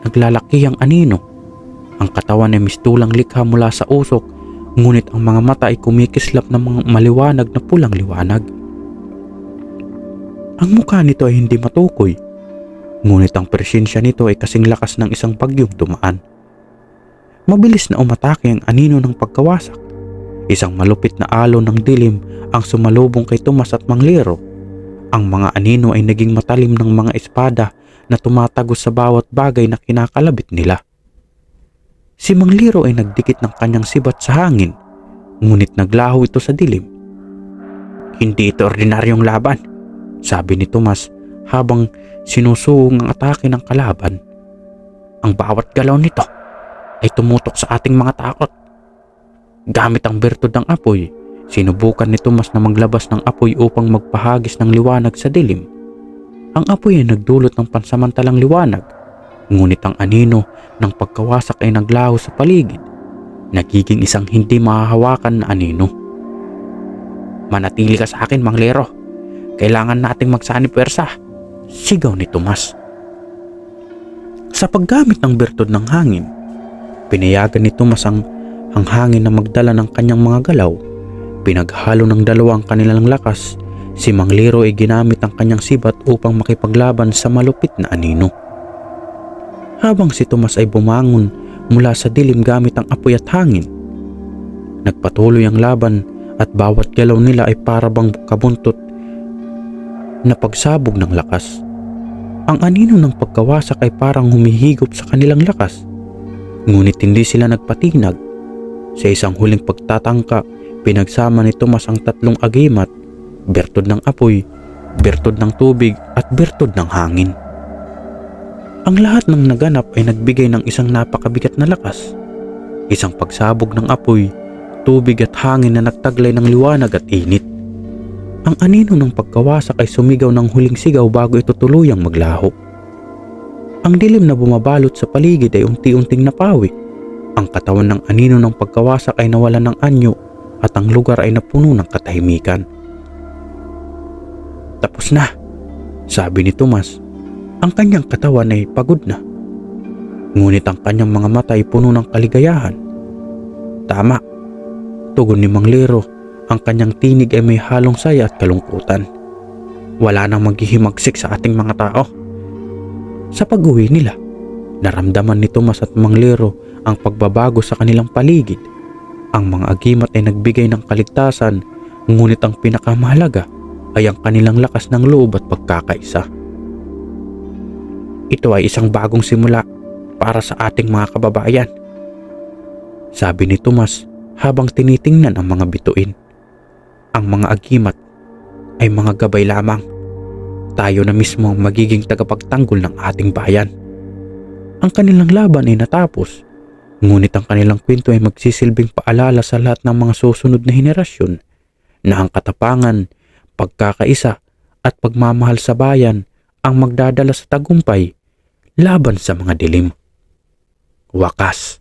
naglalakihang anino. Ang katawan ay mistulang likha mula sa usok, ngunit ang mga mata ay kumikislap ng mga maliwanag na pulang liwanag. Ang mukha nito ay hindi matukoy, ngunit ang presensya nito ay kasing lakas ng isang bagyong dumaan. Mabilis na umatake ang anino ng pagkawasak. Isang malupit na alon ng dilim ang sumalubong kay Tomas at Mang Lero. Ang mga anino ay naging matalim ng mga espada na tumatagos sa bawat bagay na kinakalabit nila. Si Mang Lero ay nagdikit ng kanyang sibat sa hangin, ngunit naglaho ito sa dilim. Hindi ito ordinaryong laban, sabi ni Tomas habang sinusuong ang atake ng kalaban. Ang bawat galaw nito ay tumutok sa ating mga takot. Gamit ang bertud ng apoy, sinubukan ni Tomas na maglabas ng apoy upang magpahagis ng liwanag sa dilim. Ang apoy ay nagdulot ng pansamantalang liwanag, ngunit ang anino ng pagkawasak ay naglaho sa paligid, nagiging isang hindi mahahawakan na anino. Manatili ka sa akin, Mang Lero. Kailangan nating magsanib pwersa, sigaw ni Tomas. Sa paggamit ng bertud ng hangin, pinayagan ni Tomas ang hangin na magdala ng kanyang mga galaw. Pinaghalo ng dalawang kanilang lakas, si Mang Lero ay ginamit ang kanyang sibat upang makipaglaban sa malupit na anino. Habang si Tomas ay bumangon mula sa dilim gamit ang apoy at hangin, nagpatuloy ang laban at bawat galaw nila ay parabang kabuntot na pagsabog ng lakas. Ang anino ng pagkawasak ay parang humihigop sa kanilang lakas, ngunit hindi sila nagpatinag. Sa isang huling pagtatangka, pinagsama ni Tomas ang 3 agimat, bertud ng apoy, bertud ng tubig at bertud ng hangin. Ang lahat ng naganap ay nagbigay ng isang napakabigat na lakas, isang pagsabog ng apoy, tubig at hangin na nagtaglay ng liwanag at init. Ang anino ng pagkawasak ay sumigaw ng huling sigaw bago ito tuluyang maglaho. Ang dilim na bumabalot sa paligid ay unti-unting napawi. Ang katawan ng anino ng pagkawasak ay nawalan ng anyo at ang lugar ay napuno ng katahimikan. Tapos na, sabi ni Tomas. Ang kanyang katawan ay pagod na. Ngunit ang kanyang mga mata ay puno ng kaligayahan. Tama, tugon ni Mang Lero, ang kanyang tinig ay may halong saya at kalungkutan. Wala nang maghihimagsik sa ating mga tao. Sa pag-uwi nila, naramdaman ni Tomas at Mang Lero ang pagbabago sa kanilang paligid. Ang mga agimat ay nagbigay ng kaligtasan, ngunit ang pinakamahalaga ay ang kanilang lakas ng loob at pagkakaisa. Ito ay isang bagong simula para sa ating mga kababayan, sabi ni Tomas habang tinitingnan ang mga bituin. Ang mga agimat ay mga gabay lamang. Tayo na mismo ang magiging tagapagtanggol ng ating bayan. Ang kanilang laban ay natapos, ngunit ang kanilang kwento ay magsisilbing paalala sa lahat ng mga susunod na henerasyon na ang katapangan, pagkakaisa at pagmamahal sa bayan ang magdadala sa tagumpay laban sa mga dilim. Wakas,